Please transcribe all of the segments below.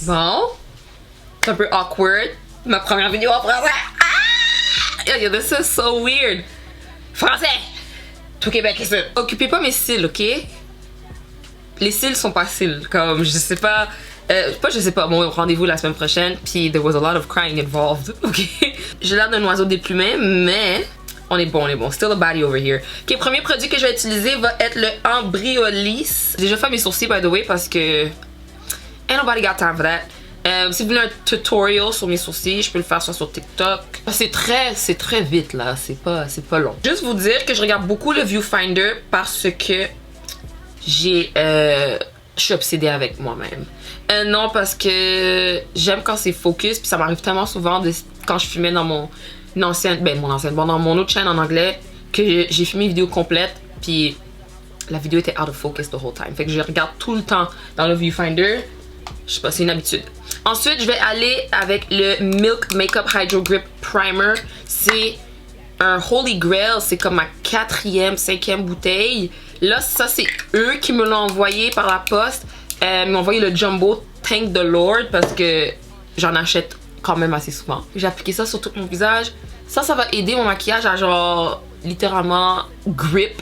Bon. C'est un peu awkward. Ma première vidéo en français. Ah! Yo, this is so weird. Français. Tout Québec ici. Occupez pas mes cils, ok? Les cils sont pas cils. Comme, je sais pas. Je sais pas, mon rendez-vous la semaine prochaine, puis there was a lot of crying involved, ok? J'ai l'air d'un oiseau déplumé, mais on est bon, on est bon. Still a body over here. Ok, premier produit que je vais utiliser va être le Embryolisse. J'ai déjà fait mes sourcils, by the way, parce que ain't nobody got time for that. Si vous voulez un tutorial sur mes sourcils, je peux le faire soit sur TikTok. C'est très vite là, c'est pas long. Juste vous dire que je regarde beaucoup le viewfinder parce que je suis obsédée avec moi-même. Non, parce que j'aime quand c'est focus, puis ça m'arrive tellement souvent quand je filmais dans dans mon autre chaîne en anglais, que j'ai filmé une vidéo complète, puis la vidéo était out of focus the whole time. Fait que je regarde tout le temps dans le viewfinder. Je sais pas, c'est une habitude. Ensuite, je vais aller avec le Milk Makeup Hydro Grip Primer. C'est un Holy Grail, c'est comme ma 4e, 5e bouteille. Là, ça, c'est eux qui me l'ont envoyé par la poste. Ils m'ont envoyé le Jumbo Thank the Lord parce que j'en achète quand même assez souvent. J'ai appliqué ça sur tout mon visage. Ça va aider mon maquillage à genre littéralement grip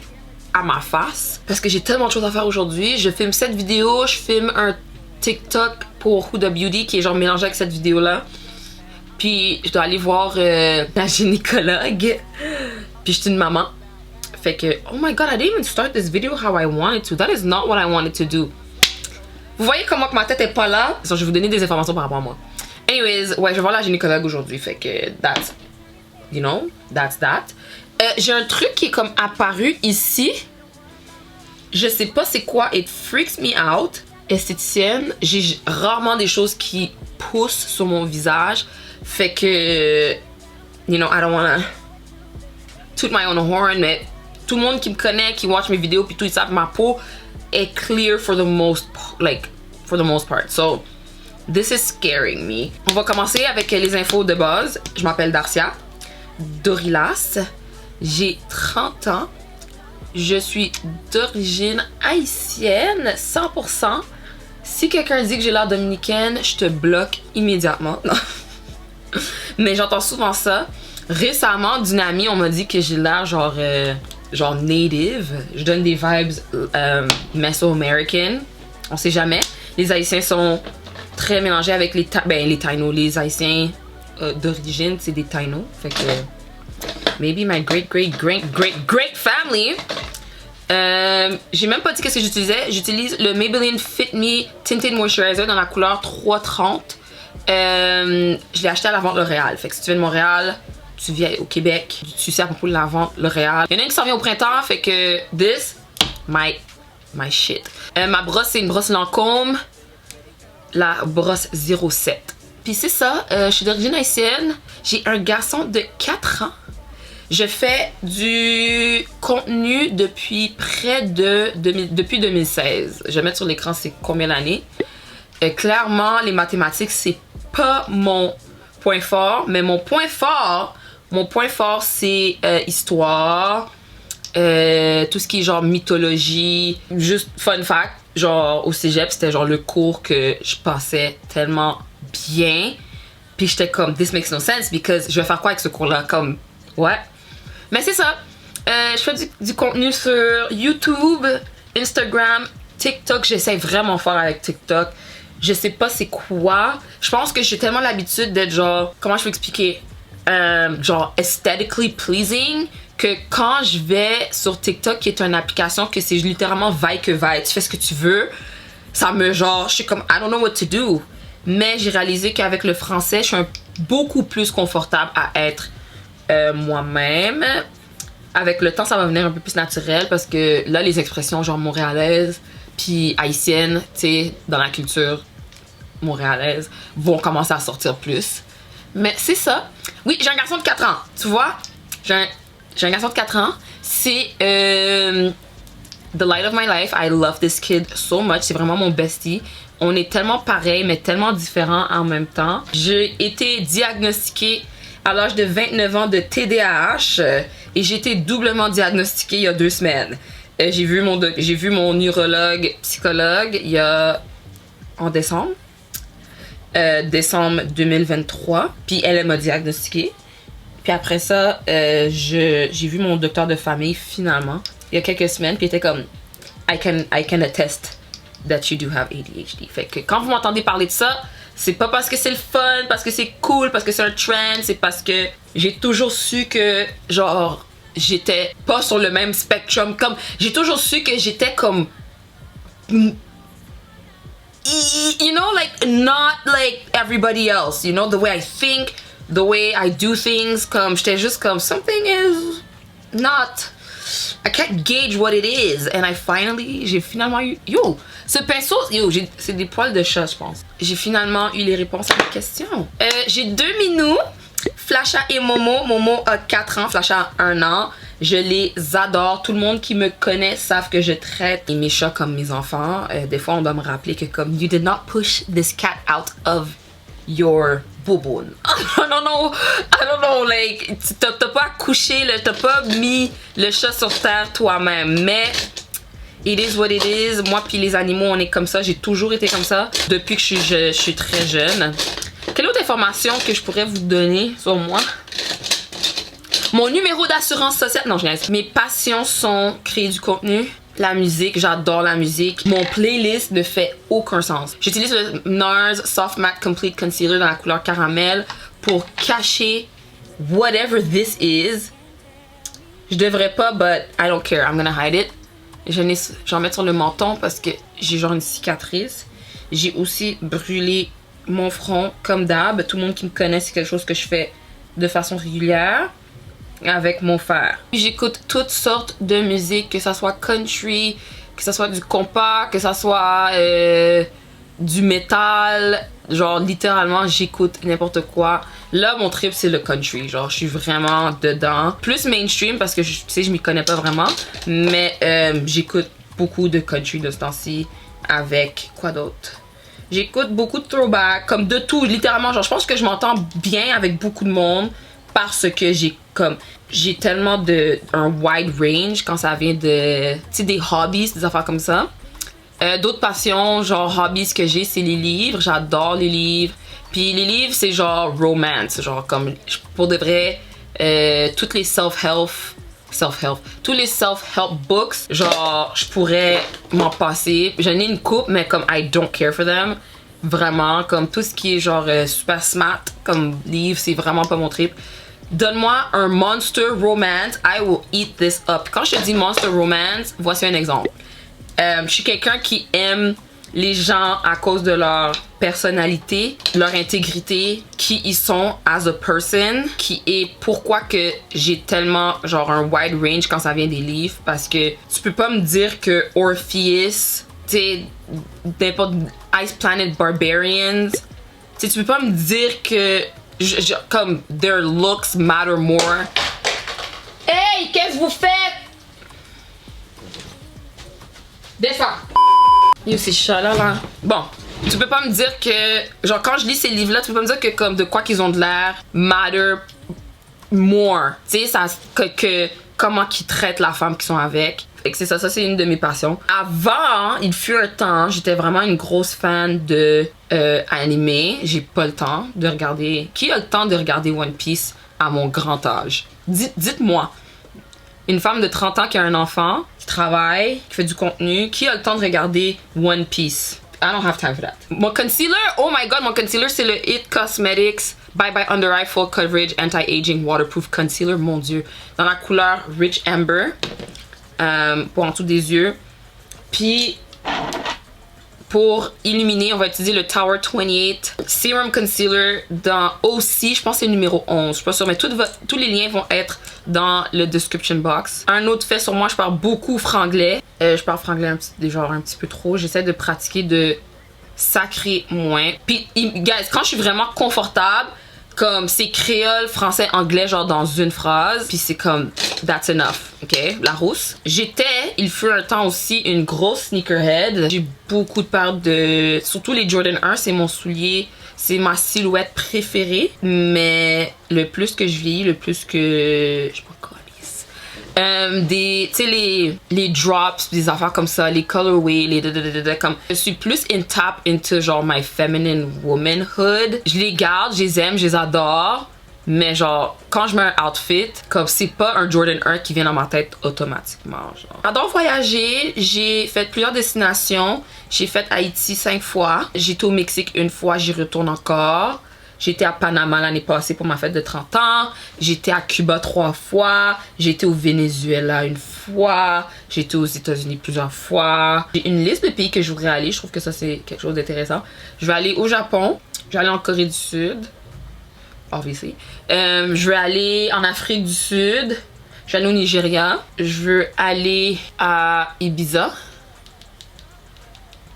à ma face. Parce que j'ai tellement de choses à faire aujourd'hui. Je filme cette vidéo, je filme un TikTok pour Huda Beauty qui est genre mélangé avec cette vidéo là. Puis je dois aller voir la gynécologue. Puis je suis une maman. Fait que, oh my god, I didn't even start this video how I wanted to. That is not what I wanted to do. Vous voyez comment que ma tête est pas là? Je vais vous donner des informations par rapport à moi. Anyways, ouais, je vais voir la gynécologue aujourd'hui. Fait que, that's, you know, that's that. J'ai un truc qui est comme apparu ici. Je sais pas c'est quoi. It freaks me out. Esthéticienne, j'ai rarement des choses qui poussent sur mon visage. Fait que, you know, I don't wanna toot my own horn, mais tout le monde qui me connaît, qui watch mes vidéos, puis tout, ils savent ma peau est clear for the most part. So, this is scaring me. On va commencer avec les infos de base. Je m'appelle Darcia Dorilas. J'ai 30 ans. Je suis d'origine haïtienne, 100%. Si quelqu'un dit que j'ai l'air dominicaine, je te bloque immédiatement. Non. Mais j'entends souvent ça. Récemment, d'une amie, on m'a dit que j'ai l'air genre native. Je donne des vibes Meso-American. On sait jamais. Les Haïtiens sont très mélangés avec les Taino. Les Haïtiens d'origine, c'est des Taino. Fait que maybe my great family. J'ai même pas dit qu'est-ce que j'utilisais. J'utilise le Maybelline Fit Me Tinted Moisturizer dans la couleur 330. Je l'ai acheté à la vente L'Oréal. Fait que si tu viens de Montréal, tu viens au Québec, tu sais à propos de la vente L'Oréal. Il y en a une qui s'en vient au printemps, fait que this, my shit. Ma brosse, c'est une brosse Lancôme, la brosse 07. Puis c'est ça, je suis d'origine haïtienne. J'ai un garçon de 4 ans. Je fais du contenu depuis depuis 2016. Je vais mettre sur l'écran c'est combien d'années. Clairement, les mathématiques, c'est pas mon point fort, mais mon point fort, c'est histoire, tout ce qui est genre mythologie. Juste fun fact, genre au cégep, c'était genre le cours que je passais tellement bien. Puis j'étais comme, this makes no sense, because je vais faire quoi avec ce cours-là? Comme, ouais. Mais c'est ça. Je fais du contenu sur YouTube, Instagram, TikTok. J'essaie vraiment fort avec TikTok. Je sais pas c'est quoi. Je pense que j'ai tellement l'habitude d'être genre, comment je peux expliquer? Genre aesthetically pleasing, que quand je vais sur TikTok, qui est une application que c'est littéralement vaille que vaille, tu fais ce que tu veux, ça me genre, je suis comme I don't know what to do. Mais j'ai réalisé qu'avec le français, je suis beaucoup plus confortable à être moi-même. Avec le temps, ça va venir un peu plus naturel parce que là, les expressions genre montréalaises puis haïtiennes, tu sais, dans la culture montréalaise, vont commencer à sortir plus. Mais c'est ça. Oui, j'ai un garçon de 4 ans, tu vois. J'ai un garçon de 4 ans. C'est the light of my life. I love this kid so much. C'est vraiment mon bestie. On est tellement pareils, mais tellement différents en même temps. J'ai été diagnostiquée à l'âge de 29 ans de TDAH et j'ai été doublement diagnostiquée il y a 2 semaines. J'ai vu mon neurologue psychologue en décembre. décembre 2023. Puis elle m'a diagnostiqué. Puis après ça, j'ai vu mon docteur de famille finalement, il y a quelques semaines. Puis il était comme, I can attest that you do have ADHD. Fait que quand vous m'entendez parler de ça, c'est pas parce que c'est le fun, parce que c'est cool, parce que c'est un trend, c'est parce que j'ai toujours su que, genre, j'étais pas sur le même spectrum. Comme, j'ai toujours su que j'étais comme, you know, like, not like everybody else, you know, the way I think, the way I do things, comme, j'étais juste comme, something is not, I can't gauge what it is. And j'ai finalement eu, ce pinceau, c'est des poils de chat, je pense. J'ai finalement eu les réponses à mes questions. J'ai 2 minous, Flasha et Momo. Momo a 4 ans, Flasha a 1 an. Je les adore. Tout le monde qui me connaît savent que je traite mes chats comme mes enfants. Des fois, on doit me rappeler que comme, you did not push this cat out of your bouboune. I don't know, like, t'as pas accouché, t'as pas mis le chat sur terre toi-même, mais it is what it is. Moi puis les animaux, on est comme ça. J'ai toujours été comme ça depuis que je suis très jeune. Quelle autre information que je pourrais vous donner sur moi? Mon numéro d'assurance sociale. Non, je niaise. Mes passions sont créer du contenu, la musique. J'adore la musique. Mon playlist ne fait aucun sens. J'utilise le NARS Soft Matte Complete Concealer dans la couleur caramel pour cacher whatever this is. Je devrais pas, but I don't care. I'm gonna hide it. J'en mets sur le menton parce que j'ai genre une cicatrice. J'ai aussi brûlé mon front comme d'hab. Tout le monde qui me connaît, c'est quelque chose que je fais de façon régulière avec mon fer. J'écoute toutes sortes de musique, que ça soit country, que ça soit du compas, que ça soit du métal. Genre littéralement, j'écoute n'importe quoi. Là, mon trip, c'est le country. Genre, je suis vraiment dedans. Plus mainstream parce que tu sais, je m'y connais pas vraiment. Mais j'écoute beaucoup de country de ce temps-ci. Avec quoi d'autre? J'écoute beaucoup de throwback, comme de tout, littéralement. Genre, je pense que je m'entends bien avec beaucoup de monde parce que j'ai tellement un wide range quand ça vient de, tu sais, des hobbies, des affaires comme ça. D'autres passions, genre hobbies que j'ai, c'est les livres. J'adore les livres. Puis les livres, c'est genre romance. Genre comme, pour de vrai, toutes les tous les self-help books, genre, je pourrais m'en passer. J'en ai une coupe, mais comme I don't care for them. Vraiment, comme tout ce qui est genre super smart comme livre, c'est vraiment pas mon trip. Donne-moi un monster romance, I will eat this up. Quand je te dis monster romance, voici un exemple. Je suis quelqu'un qui aime les gens à cause de leur personnalité, leur intégrité, qui ils sont as a person, qui est pourquoi que j'ai tellement genre un wide range quand ça vient des livres, parce que tu peux pas me dire que Orpheus, tu sais, n'importe Ice Planet Barbarians, tu peux pas me dire que comme their looks matter more. Hey, qu'est-ce que vous faites? Descends. Yo, c'est chat là. Bon, tu peux pas me dire que, genre, quand je lis ces livres-là, tu peux pas me dire que, comme, de quoi qu'ils ont de l'air matter more. Tu sais, ça, que comment qu'ils traitent la femme qu'ils sont avec. Fait que c'est ça, c'est une de mes passions. Avant, il fut un temps, j'étais vraiment une grosse fan de animé. J'ai pas le temps de regarder. Qui a le temps de regarder One Piece à mon grand âge? Dites-moi. Une femme de 30 ans qui a un enfant, qui travaille, qui fait du contenu, qui a le temps de regarder One Piece? I don't have time for that. Mon concealer, oh my god, mon concealer, c'est le It Cosmetics Bye Bye Under Eye Full Coverage Anti-Aging Waterproof Concealer, mon dieu. Dans la couleur Rich Amber, pour en dessous des yeux. Puis, pour illuminer, on va utiliser le Tower 28 Serum Concealer dans aussi, je pense que c'est le numéro 11, je suis pas sûre, mais tous les liens vont être dans le description box. Un autre fait sur moi, je parle beaucoup franglais. Je parle franglais un petit peu trop. J'essaie de pratiquer de sacrer moins. Puis, guys, quand je suis vraiment confortable, comme c'est créole, français, anglais, genre dans une phrase. Puis c'est comme, that's enough, ok? La rousse. Il fut un temps aussi, une grosse sneakerhead. J'ai beaucoup de paires de, surtout les Jordan 1, c'est mon soulier, c'est ma silhouette préférée. Mais le plus que je vieillis, le plus que, je m'en calisse. Tu sais, les drops, des affaires comme ça, les colorways, comme. Je suis plus tap into genre my feminine womanhood. Je les garde, je les aime, je les adore. Mais genre, quand je mets un outfit, comme c'est pas un Jordan 1 qui vient dans ma tête automatiquement. Genre. J'adore voyager, j'ai fait plusieurs destinations. J'ai fait Haïti 5 fois. J'ai été au Mexique 1 fois, j'y retourne encore. J'étais à Panama l'année passée pour ma fête de 30 ans. J'étais à Cuba 3 fois. J'étais au Venezuela 1 fois. J'étais aux États-Unis plusieurs fois. J'ai une liste de pays que je voudrais aller. Je trouve que ça, c'est quelque chose d'intéressant. Je vais aller au Japon. Je vais aller en Corée du Sud. Obviously. Je vais aller en Afrique du Sud. Je vais aller au Nigeria. Je veux aller à Ibiza.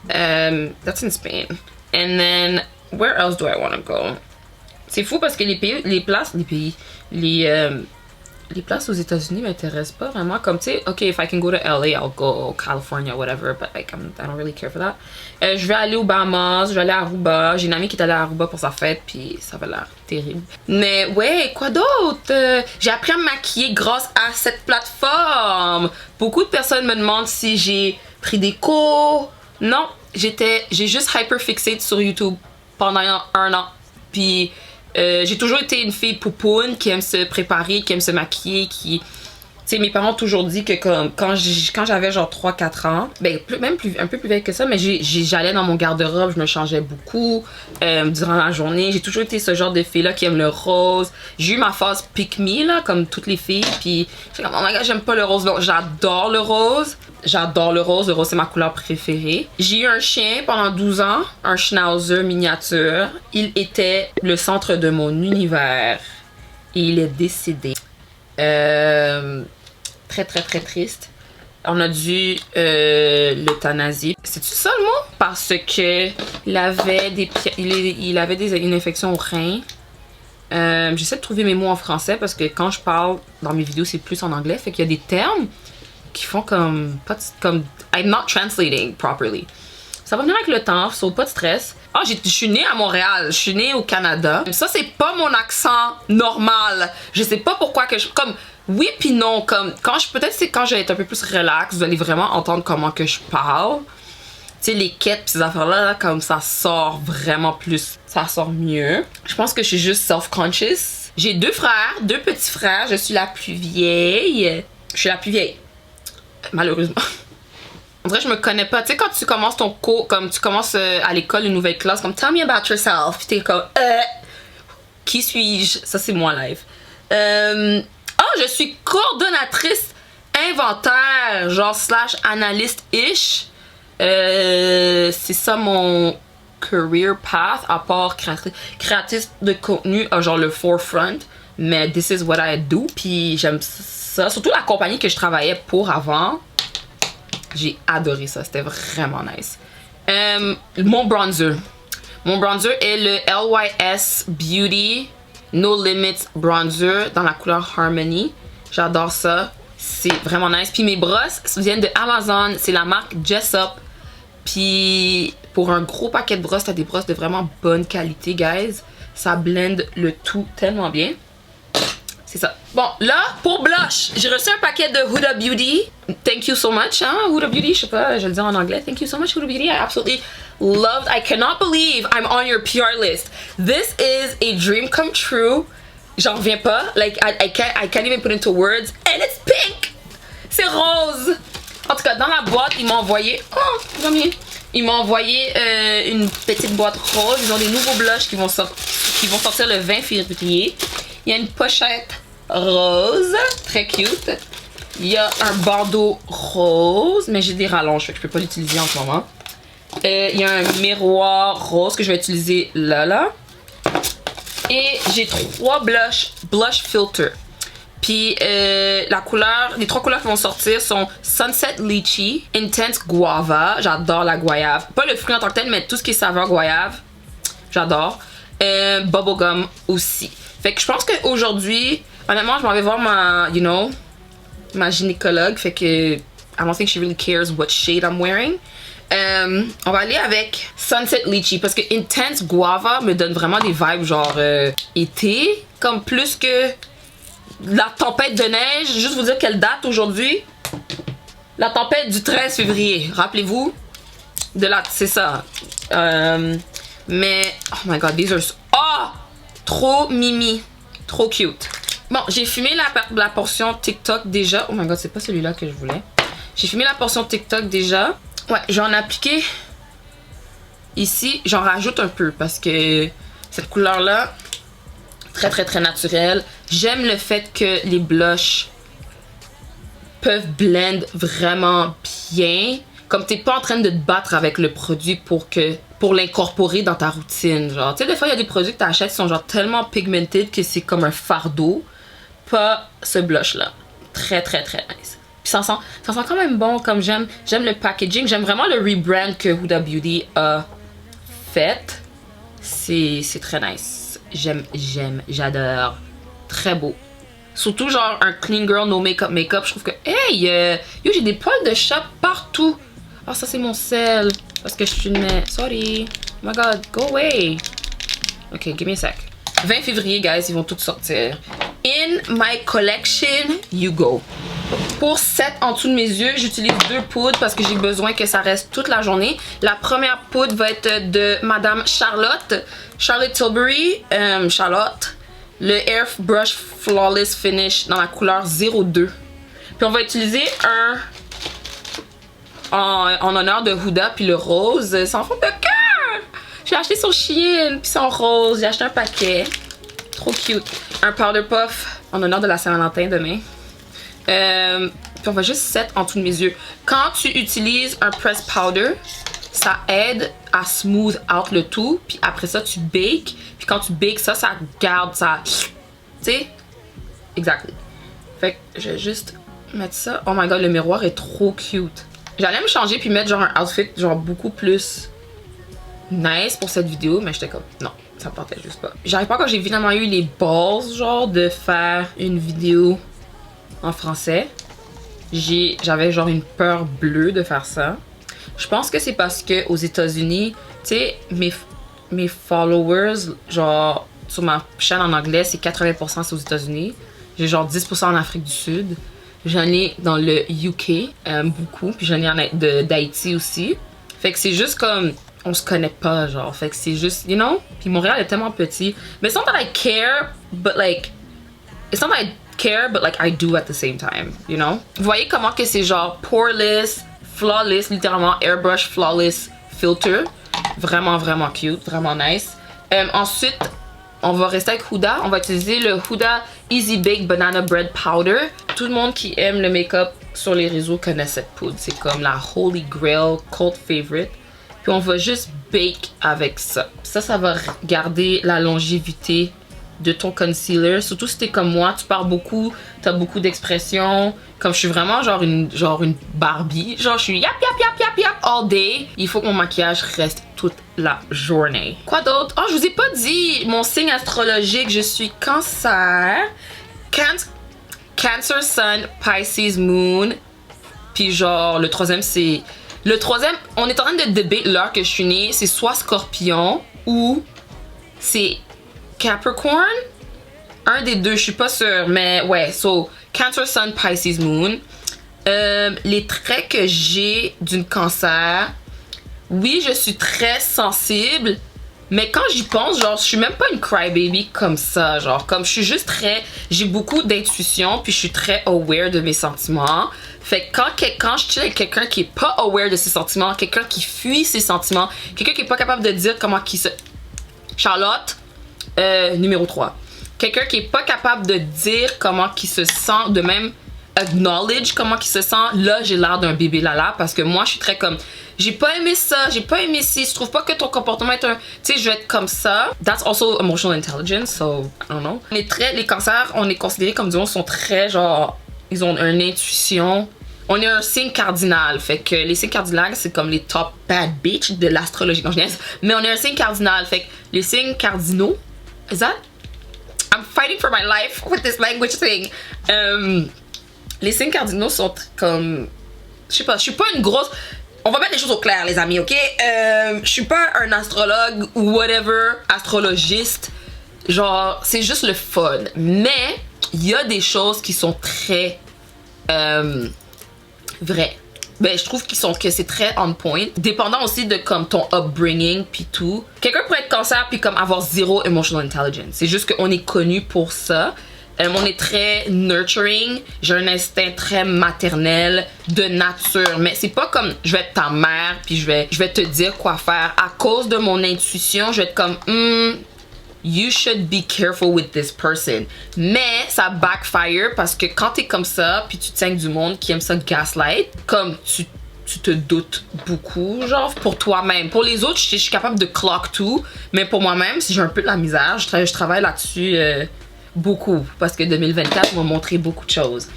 That's in Spain. And then, where else do I want to go? C'est fou parce que les places aux États-Unis m'intéressent pas vraiment. Comme tu sais, ok, if I can go to LA, I'll go California, whatever, but like I don't really care for that. Je vais aller aux Bahamas, je vais aller à Aruba. J'ai une amie qui est allée à Aruba pour sa fête, puis ça va l'air terrible. Mais ouais, quoi d'autre? J'ai appris à me maquiller grâce à cette plateforme. Beaucoup de personnes me demandent si j'ai pris des cours. Non, j'ai juste hyper fixé sur YouTube pendant 1 an. Puis j'ai toujours été une fille poupoune qui aime se préparer, qui aime se maquiller, qui... Tu sais, mes parents ont toujours dit que quand j'avais genre 3-4 ans, ben un peu plus vieille que ça, mais j'allais dans mon garde-robe, je me changeais beaucoup durant la journée. J'ai toujours été ce genre de fille-là qui aime le rose. J'ai eu ma phase pick me, là, comme toutes les filles, puis j'étais comme, oh my god, j'aime pas le rose. Donc, j'adore le rose. J'adore le rose. Le rose, c'est ma couleur préférée. J'ai eu un chien pendant 12 ans, un schnauzer miniature. Il était le centre de mon univers et il est décédé. Très triste. On a dû l'euthanasier. C'est-tu ça le mot? Parce que il avait une infection au rein. J'essaie de trouver mes mots en français parce que quand je parle dans mes vidéos, c'est plus en anglais. Fait qu'il y a des termes qui font comme I'm not translating properly. Ça va venir avec le temps, so pas de stress. Je suis née à Montréal, je suis née au Canada. Ça, c'est pas mon accent normal. Je sais pas pourquoi que oui puis non, peut-être c'est quand je vais être un peu plus relax, vous allez vraiment entendre comment que je parle. Tu sais, les quêtes, ces affaires-là, là, comme ça sort vraiment plus, ça sort mieux. Je pense que je suis juste self-conscious. J'ai 2 frères, 2 petits frères, je suis la plus vieille. Je suis la plus vieille, malheureusement. On dirait que je me connais pas. Tu sais, quand tu commences ton cours, comme tu commences à l'école, une nouvelle classe, comme tell me about yourself. Puis t'es comme, qui suis-je? Ça, c'est moi live. Je suis coordonnatrice inventaire, genre / analyste-ish. C'est ça mon career path, à part créatrice de contenu, genre le forefront. Mais this is what I do. Puis j'aime ça. Surtout la compagnie que je travaillais pour avant. J'ai adoré ça, c'était vraiment nice. Mon bronzer. Mon bronzer est le LYS Beauty No Limits Bronzer dans la couleur Harmony. J'adore ça, c'est vraiment nice. Puis mes brosses viennent de Amazon, c'est la marque Jessup. Puis pour un gros paquet de brosses, t'as des brosses de vraiment bonne qualité, guys. Ça blend le tout tellement bien. C'est ça. Bon, là, pour blush, j'ai reçu un paquet de Huda Beauty. Thank you so much, hein, Huda Beauty. Je sais pas, je vais le dire en anglais. Thank you so much, Huda Beauty. I absolutely loved. I cannot believe I'm on your PR list. This is a dream come true. J'en reviens pas. Like, I can't even put into words. And it's pink. C'est rose. En tout cas, dans la boîte, ils m'ont envoyé... Ils m'ont envoyé une petite boîte rose. Ils ont des nouveaux blushs qui vont sortir le 20 février. Il y a une pochette rose, très cute. Il y a un bandeau rose, mais j'ai des rallonges, fait que je peux pas l'utiliser en ce moment. Il y a un miroir rose que je vais utiliser là. Et j'ai 3 blush filter. Puis les 3 couleurs qui vont sortir sont Sunset Lychee, Intense Guava, j'adore la goyave. Pas le fruit en tant que tel, mais tout ce qui est saveur goyave, j'adore. Bubblegum aussi. Fait que je pense qu'aujourd'hui, honnêtement, je m'en vais voir ma gynécologue. Fait que I don't think she really cares what shade I'm wearing. On va aller avec Sunset Lychee parce que Intense Guava me donne vraiment des vibes genre été, comme plus que la tempête de neige, juste vous dire quelle date aujourd'hui. La tempête du 13 février, rappelez-vous. C'est ça. Mais, oh my god, these are... Oh! Trop mimi. Trop cute. Bon, j'ai fumé la portion TikTok déjà. Oh my god, c'est pas celui-là que je voulais. J'ai fumé la portion TikTok déjà. Ouais, j'en ai appliqué ici. J'en rajoute un peu parce que cette couleur-là, très très très naturelle. J'aime le fait que les blushs peuvent blend vraiment bien. Comme t'es pas en train de te battre avec le produit pour l'incorporer dans ta routine. Genre, tu sais, des fois, il y a des produits que t'achètes qui sont genre tellement pigmented que c'est comme un fardeau. Pas ce blush-là. Très, très, très nice. Puis ça sent quand même bon, comme j'aime le packaging. J'aime vraiment le rebrand que Huda Beauty a fait. C'est très nice. J'adore. Très beau. Surtout genre un clean girl, no makeup. Je trouve que, hey, yo, j'ai des poils de chat partout. Ah, ça c'est mon sel. Parce que je suis une... Sorry. Oh my god, go away. Ok, give me a sec. 20 février, guys, ils vont tous sortir. In my collection, you go. Pour set en dessous de mes yeux, j'utilise 2 poudres parce que j'ai besoin que ça reste toute la journée. La première poudre va être de Madame Charlotte Tilbury. Charlotte. Le Airbrush Flawless Finish dans la couleur 02. Puis on va utiliser un... En honneur de Huda, puis le rose. C'est en forme de cœur! J'ai acheté son chien, puis son rose. J'ai acheté un paquet. Trop cute. Un powder puff en honneur de la Saint-Valentin demain. Puis on va juste set en dessous de mes yeux. Quand tu utilises un press powder, ça aide à smooth out le tout. Puis après ça, tu bakes. Puis quand tu bakes ça, ça garde ça. Tu sais? Exactly. Fait que je vais juste mettre ça. Oh my god, le miroir est trop cute. J'allais me changer puis mettre genre un outfit genre beaucoup plus nice pour cette vidéo. Mais j'étais comme, non, ça me tentait juste pas. J'arrive pas quand j'ai finalement eu les balls genre de faire une vidéo en français. J'avais genre une peur bleue de faire ça. Je pense que c'est parce que aux États-Unis, tu sais, mes followers, genre sur ma chaîne en anglais, c'est 80% c'est aux États-Unis. J'ai genre 10% en Afrique du Sud. J'en ai dans le UK, beaucoup. Puis j'en ai d'Haïti aussi. Fait que c'est juste comme, on se connaît pas, genre. Fait que c'est juste, you know? Puis Montréal est tellement petit. Mais it's not that I care, but like, it's not that I care, but like I do at the same time, you know? Vous voyez comment que c'est genre poreless, flawless, littéralement airbrush flawless filter. Vraiment, vraiment cute, vraiment nice. Ensuite, on va rester avec Huda. On va utiliser le Huda Easy Bake Banana Bread Powder. Tout le monde qui aime le make-up sur les réseaux connaît cette poudre. C'est comme la Holy Grail cult favorite. Puis on va juste bake avec ça. Ça va garder la longévité de ton concealer. Surtout si t'es comme moi, tu parles beaucoup, t'as beaucoup d'expressions. Comme je suis vraiment genre une Barbie. Genre je suis yap all day. Il faut que mon maquillage reste toute la journée. Quoi d'autre? Oh, je vous ai pas dit mon signe astrologique. Je suis Cancer. Cancer Sun, Pisces Moon. Puis genre le troisième c'est... Le troisième, on est en train de débattre l'heure que je suis née. C'est soit Scorpion ou c'est Capricorn. Un des deux, je suis pas sûre. Mais ouais, so Cancer Sun, Pisces Moon. Les traits que j'ai d'une Cancer. Oui, je suis très sensible. Mais quand j'y pense, genre, je suis même pas une crybaby comme ça. Genre, comme je suis juste très... J'ai beaucoup d'intuition, puis je suis très aware de mes sentiments. Fait que quand je chill avec quelqu'un qui est pas aware de ses sentiments, quelqu'un qui fuit ses sentiments, quelqu'un qui est pas capable de dire comment qu'il se... Charlotte, numéro 3. Quelqu'un qui est pas capable de dire comment qu'il se sent, de même acknowledge comment qu'il se sent, là j'ai l'air d'un bébé lala parce que moi je suis très comme j'ai pas aimé ça, j'ai pas aimé ci, je trouve pas que ton comportement est un, tu sais, je vais être comme ça. That's also emotional intelligence, so I don't know. Les cancers, on est considérés comme disons sont très genre, ils ont une intuition. On est un signe cardinal, fait que les signes cardinaux c'est comme les top bad bitch de l'astrologie. Non, je niaise. Mais on est un signe cardinal, fait que les signes cardinaux, is that? I'm fighting for my life with this language thing. Les signes cardinaux sont comme... Je sais pas, je suis pas une grosse... On va mettre les choses au clair, les amis, ok? Je suis pas un astrologue ou whatever, astrologiste. Genre, c'est juste le fun. Mais, il y a des choses qui sont très vraies. Ben, je trouve que c'est très on point. Dépendant aussi de comme ton upbringing puis tout. Quelqu'un pourrait être cancer puis comme avoir zéro emotional intelligence. C'est juste qu'on est connu pour ça. On est très nurturing. J'ai un instinct très maternel de nature. Mais c'est pas comme je vais être ta mère puis je vais te dire quoi faire. À cause de mon intuition, je vais être comme you should be careful with this person. Mais ça backfire parce que quand t'es comme ça puis tu te tiens avec du monde qui aime ça gaslight, comme tu te doutes beaucoup, genre pour toi-même. Pour les autres, je suis capable de clock tout, mais pour moi-même, si j'ai un peu de la misère, je travaille là-dessus beaucoup parce que 2024 m'a montré beaucoup de choses.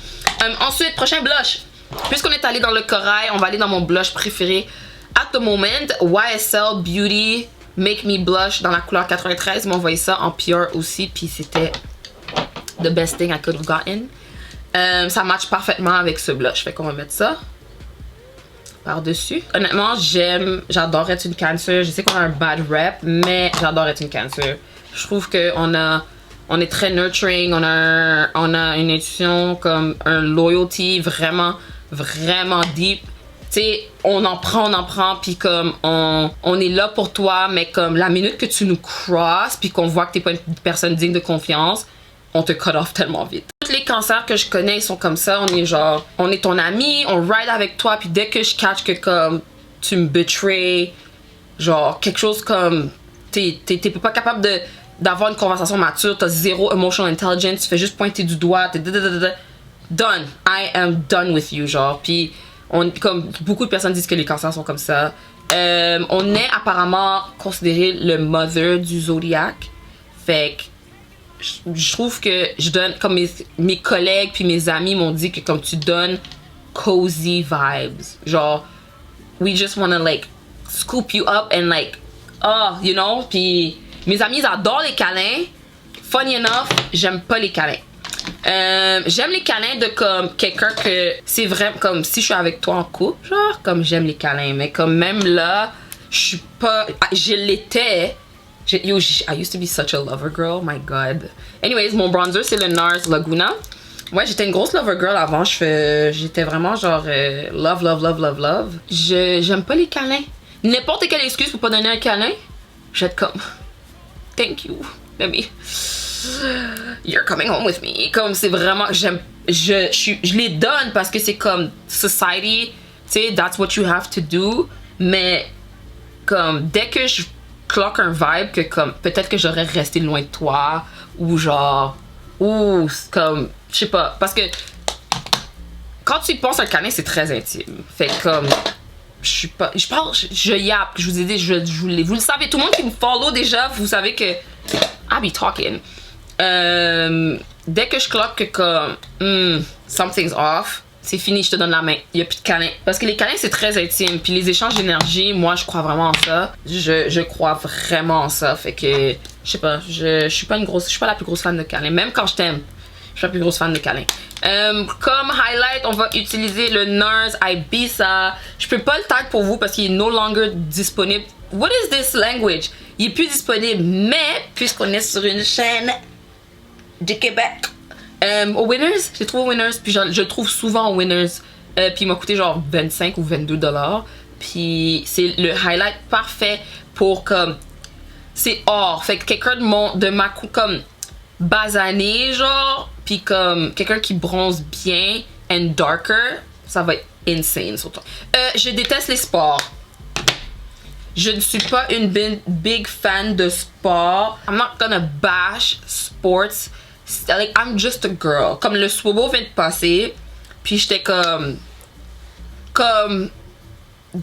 Ensuite, prochain blush. Puisqu'on est allé dans le corail, on va aller dans mon blush préféré at the moment, YSL Beauty Make Me Blush dans la couleur 93. Ils m'ont envoyé ça en pure aussi, puis c'était the best thing I could have gotten. Ça match parfaitement avec ce blush, fait qu'on va mettre ça par-dessus. Honnêtement, j'adore être une cancer. Je sais qu'on a un bad rep, mais j'adore être une cancer. Je trouve on est très nurturing, on a une intuition, comme un loyalty vraiment, vraiment deep. Tu sais, on en prend, puis comme on est là pour toi, mais comme la minute que tu nous crosses, puis qu'on voit que t'es pas une personne digne de confiance, on te cut off tellement vite. Tous les cancers que je connais, ils sont comme ça. On est genre, on est ton ami, on ride avec toi, puis dès que je catch que comme tu me betray, genre quelque chose comme t'es pas capable d'avoir une conversation mature, t'as zéro emotional intelligence, tu fais juste pointer du doigt, t'es done. I am done with you, genre. Puis comme beaucoup de personnes disent que les cancers sont comme ça. On est apparemment considéré le mother du zodiaque. Fait que je trouve que je donne, comme mes collègues puis mes amis m'ont dit que comme tu donnes cozy vibes. Genre, we just wanna like scoop you up and like, oh, you know. Puis mes amis, ils adorent les câlins. Funny enough, j'aime pas les câlins. J'aime les câlins de comme quelqu'un que c'est vraiment comme si je suis avec toi en couple, genre comme j'aime les câlins, mais comme même là, je suis pas, je l'étais. I used to be such a lover girl, my god. Anyways, mon bronzer c'est le NARS Laguna. Ouais, j'étais une grosse lover girl avant, j'étais vraiment genre love. J'aime pas les câlins. N'importe quelle excuse pour pas donner un câlin, je vais être comme thank you, baby. You're coming home with me. Comme c'est vraiment, je les donne parce que c'est comme society, tu sais, that's what you have to do. Mais comme dès que je cloque un vibe que comme peut-être que j'aurais resté loin de toi ou genre ou comme je sais pas, parce que quand tu penses à un câlin c'est très intime. Fait comme je yappe, je vous ai dit, vous le savez, tout le monde qui me follow déjà, vous savez que I be talking. Dès que je cloque que comme something's off, c'est fini, je te donne la main. Il n'y a plus de câlin. Parce que les câlins, c'est très intime. Puis les échanges d'énergie, moi, je crois vraiment en ça. Je crois vraiment en ça. Fait que, je sais pas, je suis pas la plus grosse fan de câlins. Même quand je t'aime, je suis la plus grosse fan de câlins. Comme highlight, on va utiliser le NARS Ibiza. Je peux pas le tag pour vous parce qu'il est no longer disponible. What is this language? Il est plus disponible, mais puisqu'on est sur une chaîne du Québec, au Winners, j'ai trouvé au Winners, puis je le trouve souvent au Winners, puis il m'a coûté genre 25 ou 22 $. Puis c'est le highlight parfait pour comme, c'est or, fait que quelqu'un de ma comme basané genre, puis comme quelqu'un qui bronze bien and darker, ça va être insane sur toi. Je déteste les sports. Je ne suis pas une big fan de sport. I'm not gonna bash sports. Like, I'm just a girl. Comme le Swobo vient de passer, puis j'étais comme,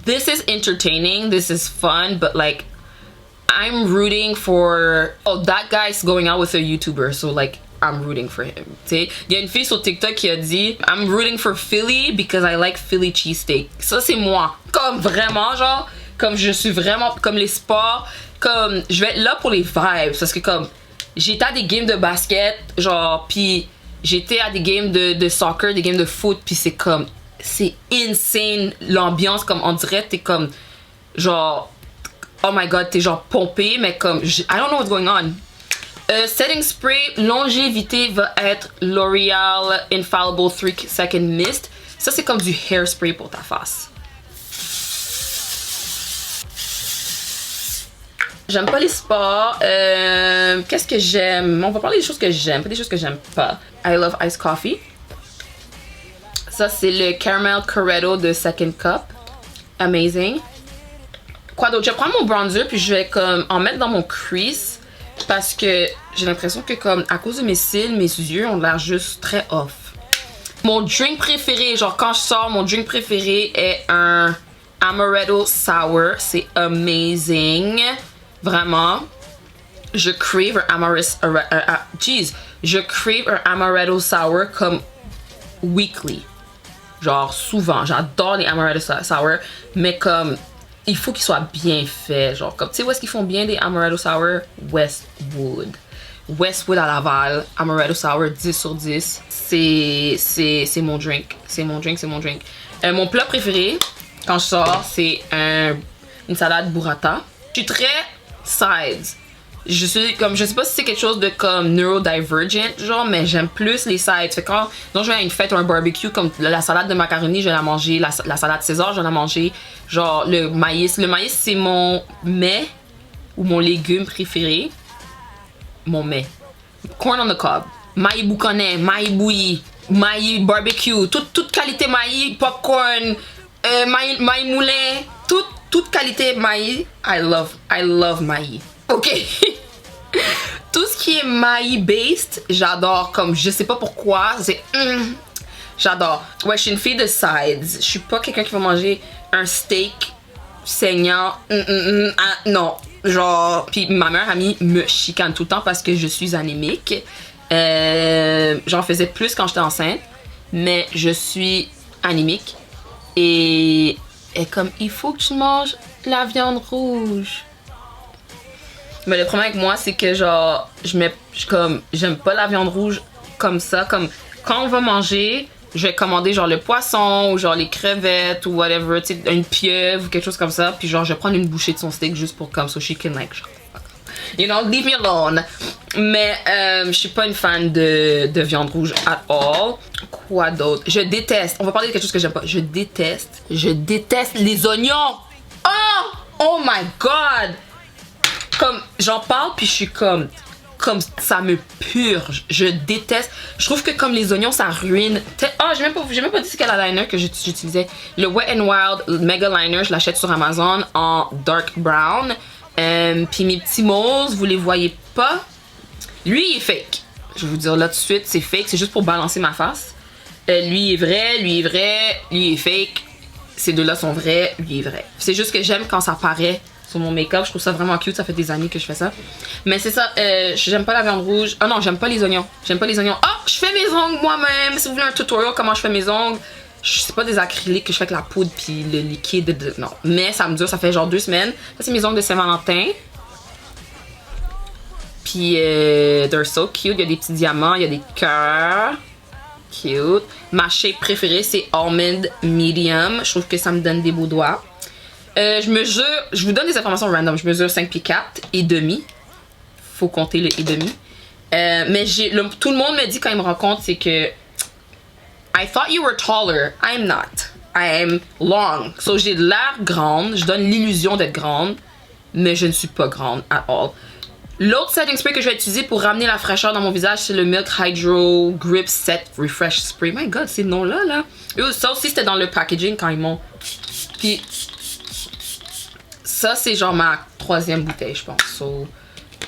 this is entertaining, this is fun, but like, I'm rooting for, oh, that guy's going out with a YouTuber, so like, I'm rooting for him. Tu sais, il y a une fille sur TikTok qui a dit, I'm rooting for Philly because I like Philly cheesesteak. Ça, c'est moi. Comme vraiment, genre, comme je suis vraiment, comme les sports, comme, je vais être là pour les vibes, parce que comme, j'étais à des games de basket, genre, puis j'étais à des games de soccer, des games de foot, puis c'est comme, c'est insane l'ambiance, comme on dirait, t'es comme, genre, oh my god, t'es genre pompé, mais comme, I don't know what's going on. Setting spray, longévité va être L'Oréal Infallible 3 Second Mist. Ça, c'est comme du hairspray pour ta face. J'aime pas les spas. Qu'est-ce que j'aime? On va parler des choses que j'aime, pas des choses que j'aime pas. I love iced coffee. Ça, c'est le Caramel Corretto de Second Cup. Amazing. Quoi d'autre? Je vais prendre mon bronzer puis je vais comme en mettre dans mon crease parce que j'ai l'impression que comme à cause de mes cils, mes yeux ont l'air juste très off. Mon drink préféré, genre quand je sors, mon drink préféré est un Amaretto Sour. C'est amazing. Vraiment. Je crave un Amaretto Sour comme weekly. Genre souvent. J'adore les Amaretto Sour. Mais comme il faut qu'ils soient bien faits. Genre comme tu sais où est-ce qu'ils font bien des Amaretto Sour? Westwood. Westwood à Laval. Amaretto Sour 10 sur 10. C'est mon drink. C'est mon drink. Mon plat préféré quand je sors, c'est une salade burrata. Je suis très sides. Je sais pas si c'est quelque chose de comme neurodivergent, genre, mais j'aime plus les sides. Fait quand je vais à une fête ou un barbecue, comme la salade de macaroni, je vais la manger. La salade César, je vais la manger. Genre, le maïs. Le maïs, c'est mon mets ou mon légume préféré. Mon mets. Corn on the cob. Maïs boucanet, maïs bouilli, maïs barbecue. Toute qualité maïs, popcorn, maïs moulin. Toute qualité maïs. I love maïs. Ok. Tout ce qui est maïs based, j'adore. Comme je sais pas pourquoi, c'est j'adore. Ouais, je suis une fille de sides. Je suis pas quelqu'un qui va manger un steak saignant. Non, genre. Puis ma meilleure amie me chicane tout le temps parce que je suis anémique. J'en faisais plus quand j'étais enceinte, mais je suis anémique et comme il faut que tu manges la viande rouge. Mais le problème avec moi, c'est que genre, j'aime pas la viande rouge comme ça. Comme quand on va manger, je vais commander genre le poisson ou genre les crevettes ou whatever, tu sais, une pieuvre ou quelque chose comme ça. Puis genre, je vais prendre une bouchée de son steak juste pour comme so she can like, you know, leave me alone. Mais je suis pas une fan de viande rouge at all. Quoi d'autre? Je déteste. On va parler de quelque chose que j'aime pas. Je déteste les oignons. Oh my god! Comme j'en parle puis je suis comme ça me purge. Je déteste. Je trouve que comme les oignons ça ruine. J'ai même pas dit c'est quel eyeliner que j'utilisais. Le Wet n Wild Mega Liner, je l'achète sur Amazon en dark brown. Puis mes petits moles, vous les voyez pas. Lui il est fake. Je vais vous dire là tout de suite, c'est fake, c'est juste pour balancer ma face. Lui est vrai, lui est fake. Ces deux-là sont vrais, lui est vrai. C'est juste que j'aime quand ça paraît sur mon make-up, je trouve ça vraiment cute, ça fait des années que je fais ça. Mais c'est ça, j'aime pas la viande rouge. Ah non, j'aime pas les oignons. Je fais mes ongles moi-même. Si vous voulez un tutoriel comment je fais mes ongles, c'est pas des acryliques que je fais avec la poudre puis le liquide. Non, mais ça me dure, ça fait genre 2 semaines. Ça c'est mes ongles de Saint-Valentin. Puis they're so cute, il y a des petits diamants, il y a des cœurs. Cute. Ma shape préférée c'est Almond Medium. Je trouve que ça me donne des beaux doigts. Je vous donne des informations random. Je mesure 5 pieds 4 et demi. Faut compter le et demi. Mais tout le monde me dit quand il me rencontre, c'est que I thought you were taller. I'm not. I am long. So j'ai de l'air grande. Je donne l'illusion d'être grande. Mais je ne suis pas grande at all. L'autre setting spray que je vais utiliser pour ramener la fraîcheur dans mon visage, c'est le Milk Hydro Grip Set Refresh Spray. My god, ces noms-là, là. Ça aussi, c'était dans le packaging quand ils m'ont. Puis ça, c'est genre ma 3e bouteille, je pense. So,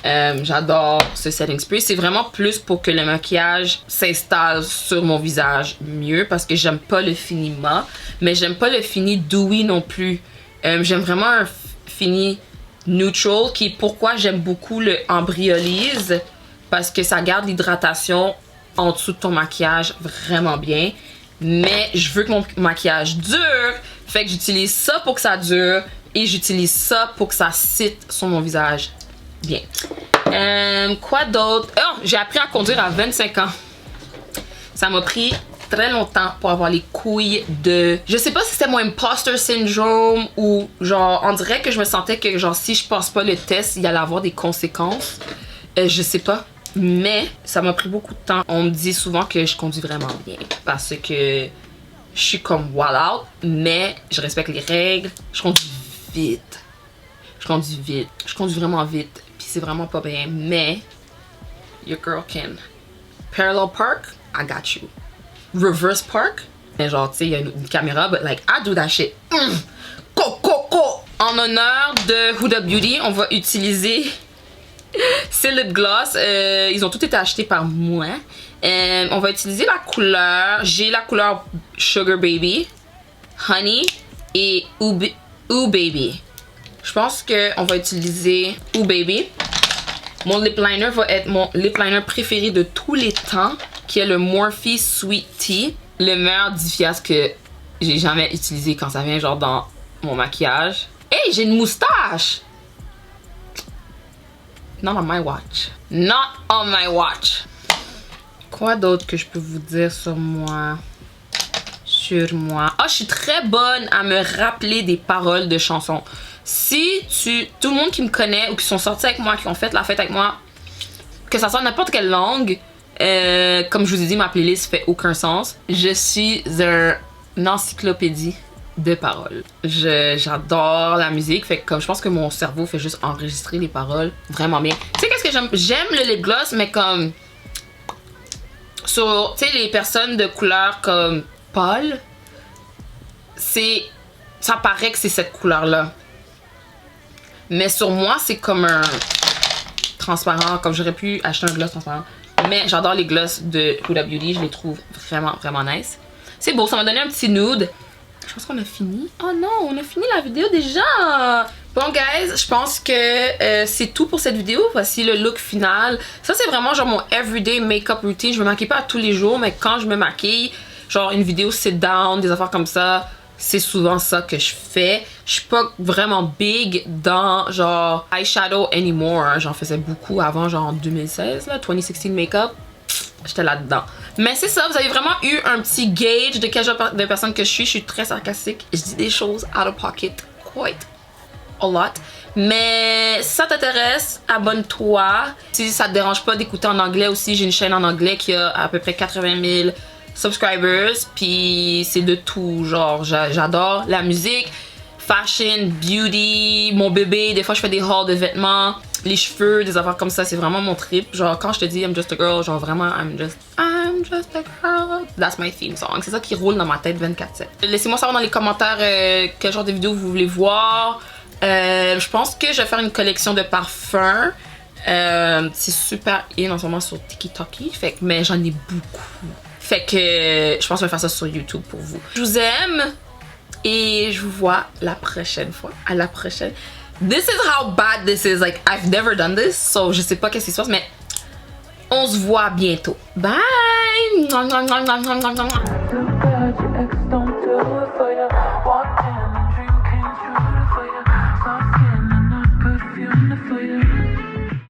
j'adore ce setting spray. C'est vraiment plus pour que le maquillage s'installe sur mon visage mieux parce que j'aime pas le fini mat, mais j'aime pas le fini dewy non plus. J'aime vraiment un fini neutral qui est pourquoi j'aime beaucoup le Embryolise parce que ça garde l'hydratation en dessous de ton maquillage vraiment bien. Mais je veux que mon maquillage dure, fait que j'utilise ça pour que ça dure. Et j'utilise ça pour que ça sit sur mon visage bien. Quoi d'autre? Oh, j'ai appris à conduire à 25 ans. Ça m'a pris très longtemps pour avoir les couilles de... Je sais pas si c'était mon imposter syndrome ou genre, on dirait que je me sentais que genre si je passe pas le test, il y allait avoir des conséquences. Je sais pas. Mais ça m'a pris beaucoup de temps. On me dit souvent que je conduis vraiment bien parce que je suis comme wall out, mais je respecte les règles. Je conduis vite. Je conduis vite. Je conduis vraiment vite. Puis c'est vraiment pas bien. Mais your girl can. Parallel park, I got you. Reverse park, mais genre tu sais, il y a une caméra, but like I do that shit. Coco. En honneur de Huda Beauty, on va utiliser ces lip gloss. Ils ont tous été achetés par moi. On va utiliser la couleur. J'ai la couleur Sugar Baby, Honey et Ooh Baby. Je pense qu'on va utiliser Ooh Baby. Mon lip liner va être mon lip liner préféré de tous les temps, qui est le Morphe Sweet Tea. Le meilleur diffias que j'ai jamais utilisé quand ça vient genre dans mon maquillage. Hey, j'ai une moustache! Not on my watch. Not on my watch. Quoi d'autre que je peux vous dire sur moi? Sur moi. Ah, je suis très bonne à me rappeler des paroles de chansons. Si tout le monde qui me connaît ou qui sont sortis avec moi, qui ont fait la fête avec moi, que ça soit n'importe quelle langue, comme je vous ai dit, ma playlist fait aucun sens. Je suis une encyclopédie de paroles. J'adore la musique, fait que comme je pense que mon cerveau fait juste enregistrer les paroles vraiment bien. Tu sais qu'est-ce que j'aime? J'aime le lip gloss, mais comme sur, tu sais, les personnes de couleur comme pâle, ça paraît que c'est cette couleur-là. Mais sur moi, c'est comme un transparent, comme j'aurais pu acheter un gloss transparent. Mais j'adore les gloss de Huda Beauty, je les trouve vraiment, vraiment nice. C'est beau, ça m'a donné un petit nude. Je pense qu'on a fini. Oh non, on a fini la vidéo déjà. Bon guys, je pense que c'est tout pour cette vidéo. Voici le look final. Ça c'est vraiment genre mon everyday makeup routine. Je me maquille pas tous les jours, mais quand je me maquille, genre une vidéo sit down, des affaires comme ça, c'est souvent ça que je fais. Je suis pas vraiment big dans genre eyeshadow anymore. J'en faisais beaucoup avant, genre en 2016, là, 2016 makeup. J'étais là-dedans. Mais c'est ça, vous avez vraiment eu un petit gauge de quel genre de personne que je suis. Je suis très sarcastique. Je dis des choses out of pocket quite a lot. Mais si ça t'intéresse, abonne-toi. Si ça te dérange pas d'écouter en anglais aussi, j'ai une chaîne en anglais qui a à peu près 80 000 subscribers. Puis c'est de tout. Genre, j'adore la musique, fashion, beauty, mon bébé. Des fois, je fais des hauls de vêtements. Les cheveux, des affaires comme ça, c'est vraiment mon trip. Genre, quand je te dis I'm just a girl, genre vraiment, I'm just a girl. That's my theme song. C'est ça qui roule dans ma tête 24/7. Laissez-moi savoir dans les commentaires quel genre de vidéo vous voulez voir. Je pense que je vais faire une collection de parfums. C'est super in en ce moment sur TikTok. Mais j'en ai beaucoup. Fait que je pense que je vais faire ça sur YouTube pour vous. Je vous aime et je vous vois la prochaine fois. À la prochaine. This is how bad this is. Like, I've never done this. So, je sais pas qu'est-ce qui se passe, mais on se voit bientôt. Bye!